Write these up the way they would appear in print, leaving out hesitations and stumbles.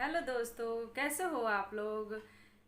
Hello दोस्तों, कैसे हो आप लोग।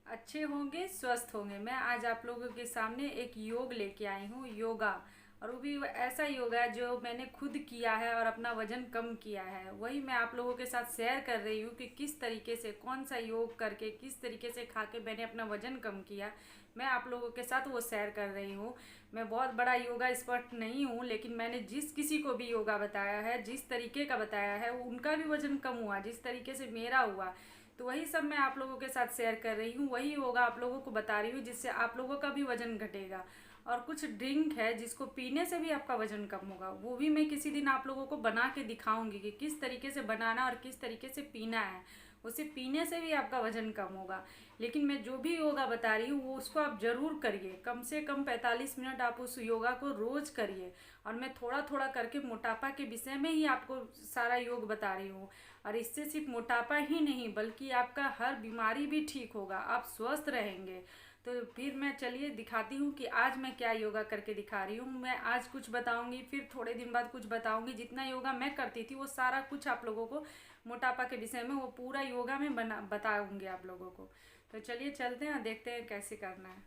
अच्छे होंगे, स्वस्थ होंगे। मैं आज आप लोगों के सामने एक योग लेके आई हूँ, योगा। और वो भी ऐसा योगा है जो मैंने खुद किया है और अपना वजन कम किया है। वही मैं आप लोगों के साथ शेयर कर रही हूँ कि किस तरीके से, कौन सा योग करके, किस तरीके से खा के मैंने अपना वजन कम किया। मैं आप लोगों के साथ वो शेयर कर रही हूँ। मैं बहुत बड़ा योगा एक्सपर्ट नहीं हूँ, लेकिन मैंने जिस किसी को भी योगा बताया है, जिस तरीके का बताया है, उनका भी वजन कम हुआ जिस तरीके से मेरा हुआ। तो वही सब मैं आप लोगों के साथ शेयर कर रही हूँ, वही योगा आप लोगों को बता रही हूँ जिससे आप लोगों का भी वजन घटेगा। और कुछ ड्रिंक है जिसको पीने से भी आपका वजन कम होगा, वो भी मैं किसी दिन आप लोगों को बना के दिखाऊंगी कि किस तरीके से बनाना और किस तरीके से पीना है। उसे पीने से भी आपका वजन कम होगा। लेकिन मैं जो भी योगा बता रही हूँ वो उसको आप ज़रूर करिए। कम से कम 45 मिनट आप उस योगा को रोज़ करिए। और मैं थोड़ा थोड़ा करके मोटापा के विषय में ही आपको सारा योग बता रही हूँ। और इससे सिर्फ मोटापा ही नहीं बल्कि आपका हर बीमारी भी ठीक होगा, आप स्वस्थ रहेंगे। तो फिर मैं चलिए दिखाती हूँ कि आज मैं क्या योगा करके दिखा रही हूँ। मैं आज कुछ बताऊँगी, फिर थोड़े दिन बाद कुछ बताऊँगी। जितना योगा मैं करती थी वो सारा कुछ आप लोगों को मोटापा के विषय में वो पूरा योगा में बताऊँगी आप लोगों को। तो चलिए चलते हैं और देखते हैं कैसे करना है।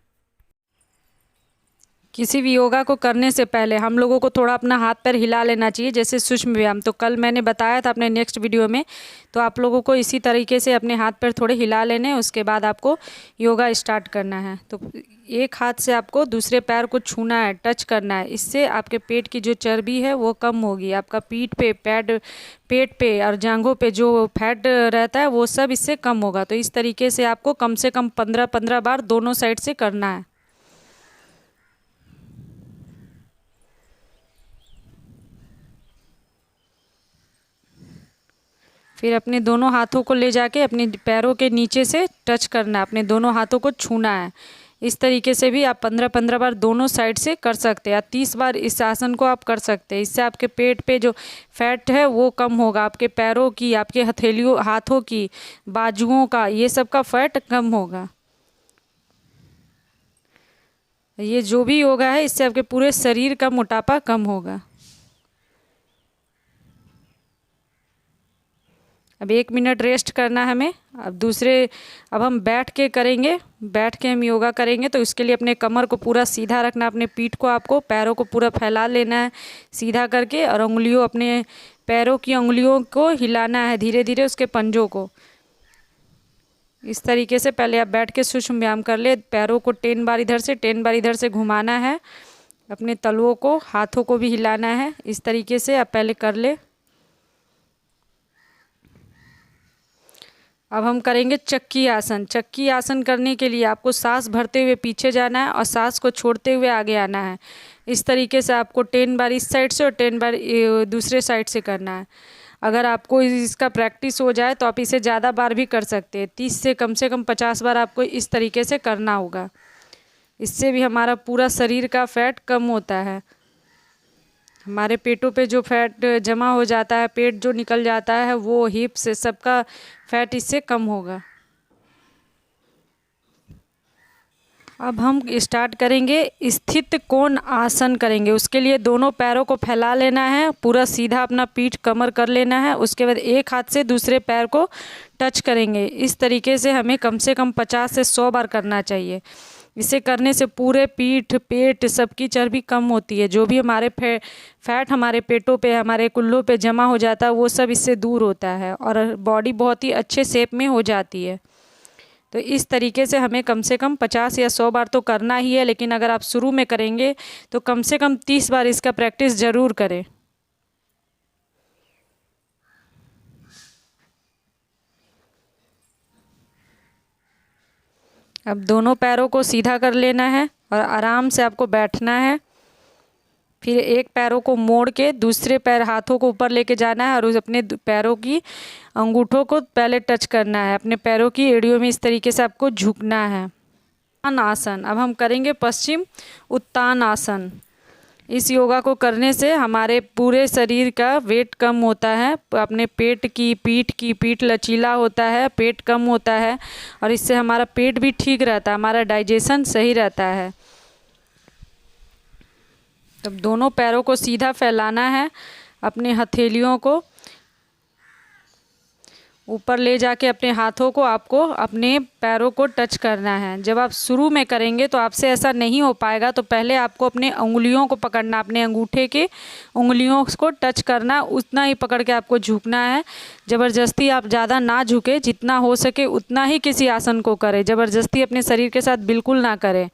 किसी भी योगा को करने से पहले हम लोगों को थोड़ा अपना हाथ पैर हिला लेना चाहिए, जैसे सूक्ष्म व्यायाम। तो कल मैंने बताया था अपने नेक्स्ट वीडियो में। तो आप लोगों को इसी तरीके से अपने हाथ पैर थोड़े हिला लेने, उसके बाद आपको योगा स्टार्ट करना है। तो एक हाथ से आपको दूसरे पैर को छूना है, टच करना है। इससे आपके पेट की जो चर्बी है वो कम होगी। आपका पीठ पे, पेट पे और जांघों पे जो फैट रहता है वो सब इससे कम होगा। तो इस तरीके से आपको कम से कम 15-15 बार दोनों साइड से करना है। फिर अपने दोनों हाथों को ले जाके अपने पैरों के नीचे से टच करना है, अपने दोनों हाथों को छूना है। इस तरीके से भी आप 15-15 बार दोनों साइड से कर सकते हैं, या 30 बार इस आसन को आप कर सकते हैं। इससे आपके पेट पे जो फैट है वो कम होगा, आपके पैरों की, आपके हथेलियों, हाथों की, बाजुओं का, ये सब का फैट कम होगा। ये जो भी योगा है इससे आपके पूरे शरीर का मोटापा कम होगा। अब 1 मिनट रेस्ट करना है हमें। अब हम बैठ के करेंगे। बैठ के हम योगा करेंगे तो इसके लिए अपने कमर को पूरा सीधा रखना, अपने पीठ को, आपको पैरों को पूरा फैला लेना है सीधा करके। और उंगलियों, अपने पैरों की उंगलियों को हिलाना है धीरे धीरे, उसके पंजों को। इस तरीके से पहले आप बैठ के सूक्ष्म व्यायाम कर ले। पैरों को 10 बार इधर से 10 बार इधर से घुमाना है। अपने तलुओं को, हाथों को भी हिलाना है। इस तरीके से आप पहले कर ले। अब हम करेंगे चक्की आसन। चक्की आसन करने के लिए आपको सांस भरते हुए पीछे जाना है और सांस को छोड़ते हुए आगे आना है। इस तरीके से आपको 10 बार इस साइड से और 10 बार दूसरे साइड से करना है। अगर आपको इसका प्रैक्टिस हो जाए तो आप इसे ज़्यादा बार भी कर सकते हैं। 30 से कम 50 बार आपको इस तरीके से करना होगा। इससे भी हमारा पूरा शरीर का फैट कम होता है। हमारे पेटों पे जो फैट जमा हो जाता है, पेट जो निकल जाता है, वो हिप से सबका फैट इससे कम होगा। अब हम स्टार्ट करेंगे, स्थित कोण आसन करेंगे। उसके लिए दोनों पैरों को फैला लेना है, पूरा सीधा अपना पीठ कमर कर लेना है। उसके बाद एक हाथ से दूसरे पैर को टच करेंगे। इस तरीके से हमें कम से कम 50 से 100 बार करना चाहिए। इसे करने से पूरे पीठ, पेट सबकी चर्बी कम होती है। जो भी हमारे फैट हमारे पेटों पे, हमारे कुल्लों पे जमा हो जाता है वो सब इससे दूर होता है और बॉडी बहुत ही अच्छे शेप में हो जाती है। तो इस तरीके से हमें कम से कम 50 या 100 बार तो करना ही है। लेकिन अगर आप शुरू में करेंगे तो कम से कम 30 बार इसका प्रैक्टिस ज़रूर करें। अब दोनों पैरों को सीधा कर लेना है और आराम से आपको बैठना है। फिर एक पैरों को मोड़ के दूसरे पैर, हाथों को ऊपर लेके जाना है और उस अपने पैरों की अंगूठों को पहले टच करना है। अपने पैरों की एड़ियों में इस तरीके से आपको झुकना है। उत्तान आसन। अब हम करेंगे पश्चिम उत्तान आसन। इस योगा को करने से हमारे पूरे शरीर का वेट कम होता है। अपने पीठ लचीला होता है, पेट कम होता है और इससे हमारा पेट भी ठीक रहता है, हमारा डाइजेशन सही रहता है। तब दोनों पैरों को सीधा फैलाना है, अपने हथेलियों को ऊपर ले जाके अपने हाथों को आपको अपने पैरों को टच करना है। जब आप शुरू में करेंगे तो आपसे ऐसा नहीं हो पाएगा, तो पहले आपको अपने उंगलियों को पकड़ना, अपने अंगूठे के उंगलियों को टच करना, उतना ही पकड़ के आपको झुकना है। ज़बरदस्ती आप ज़्यादा ना झुके, जितना हो सके उतना ही किसी आसन को करें। ज़बरदस्ती अपने शरीर के साथ बिल्कुल ना करें,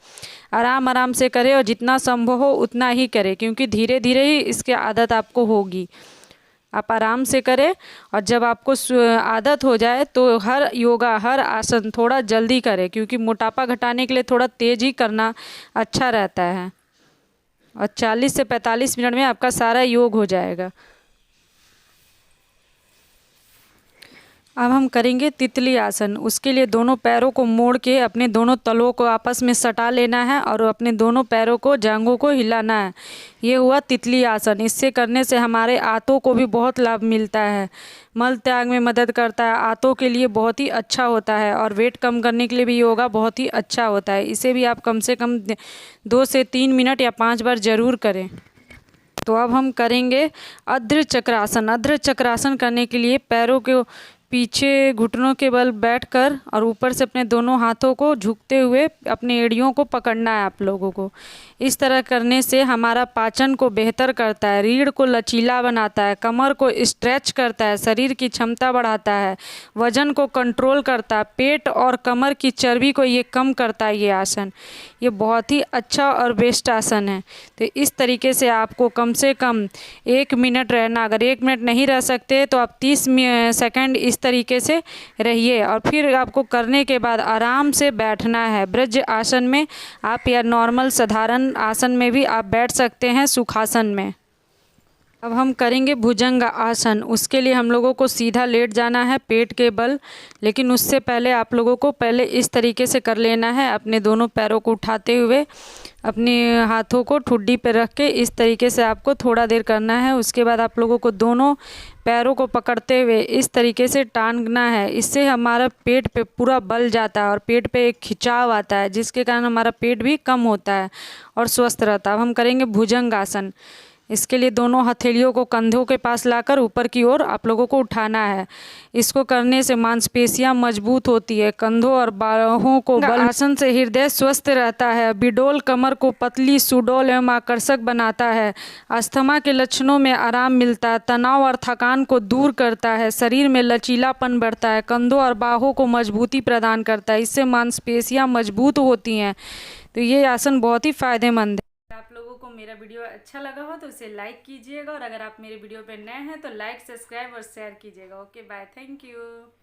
आराम आराम से करें और जितना संभव हो उतना ही करें, क्योंकि धीरे धीरे ही इसकी आदत आपको होगी। आप आराम से करें और जब आपको आदत हो जाए तो हर योगा, हर आसन थोड़ा जल्दी करें, क्योंकि मोटापा घटाने के लिए थोड़ा तेज़ ही करना अच्छा रहता है। और 40 से 45 मिनट में आपका सारा योग हो जाएगा। अब हम करेंगे तितली आसन। उसके लिए दोनों पैरों को मोड़ के अपने दोनों तलों को आपस में सटा लेना है और अपने दोनों पैरों को, जांघों को हिलाना है। ये हुआ तितली आसन। इससे करने से हमारे आंतों को भी बहुत लाभ मिलता है, मल त्याग में मदद करता है, आंतों के लिए बहुत ही अच्छा होता है और वेट कम करने के लिए भी योगा बहुत ही अच्छा होता है। इसे भी आप कम से कम 2 से 3 मिनट या 5 बार ज़रूर करें। तो अब हम करेंगे अर्ध चक्रासन। अर्ध चक्रासन करने के लिए पैरों के पीछे घुटनों के बल बैठकर और ऊपर से अपने दोनों हाथों को झुकते हुए अपनी एड़ियों को पकड़ना है आप लोगों को। इस तरह करने से हमारा पाचन को बेहतर करता है, रीढ़ को लचीला बनाता है, कमर को स्ट्रेच करता है, शरीर की क्षमता बढ़ाता है, वजन को कंट्रोल करता है, पेट और कमर की चर्बी को ये कम करता है। ये आसन ये बहुत ही अच्छा और बेस्ट आसन है। तो इस तरीके से आपको कम से कम 1 मिनट रहना। अगर 1 मिनट नहीं रह सकते तो आप 30 सेकंड इस तरीके से रहिए और फिर आपको करने के बाद आराम से बैठना है। ब्रज आसन में आप या नॉर्मल साधारण आसन में भी आप बैठ सकते हैं, सुखासन में। अब हम करेंगे भुजंग आसन। उसके लिए हम लोगों को सीधा लेट जाना है पेट के बल, लेकिन उससे पहले आप लोगों को पहले इस तरीके से कर लेना है। अपने दोनों पैरों को उठाते हुए अपने हाथों को ठुड्डी पे रख के इस तरीके से आपको थोड़ा देर करना है। उसके बाद आप लोगों को दोनों पैरों को पकड़ते हुए इस तरीके से टांगना है। इससे हमारा पेट पे पूरा बल जाता है और पेट पे एक खिंचाव आता है, जिसके कारण हमारा पेट भी कम होता है और स्वस्थ रहता है। अब हम करेंगे भुजंग आसन। इसके लिए दोनों हथेलियों को कंधों के पास लाकर ऊपर की ओर आप लोगों को उठाना है। इसको करने से मांसपेशियां मजबूत होती है, कंधों और बाहों को बल। आसन से हृदय स्वस्थ रहता है, बिडोल कमर को पतली, सुडौल एवं आकर्षक बनाता है, अस्थमा के लक्षणों में आराम मिलता है, तनाव और थकान को दूर करता है, शरीर में लचीलापन बढ़ता है, कंधों और बाहों को मजबूती प्रदान करता है। इससे मांसपेशियां मजबूत होती हैं। तो ये आसन बहुत ही फायदेमंद है। आप लोगों को मेरा वीडियो अच्छा लगा हो तो उसे लाइक कीजिएगा और अगर आप मेरे वीडियो पे नए हैं तो लाइक, सब्सक्राइब और शेयर कीजिएगा। Okay, bye, thank you.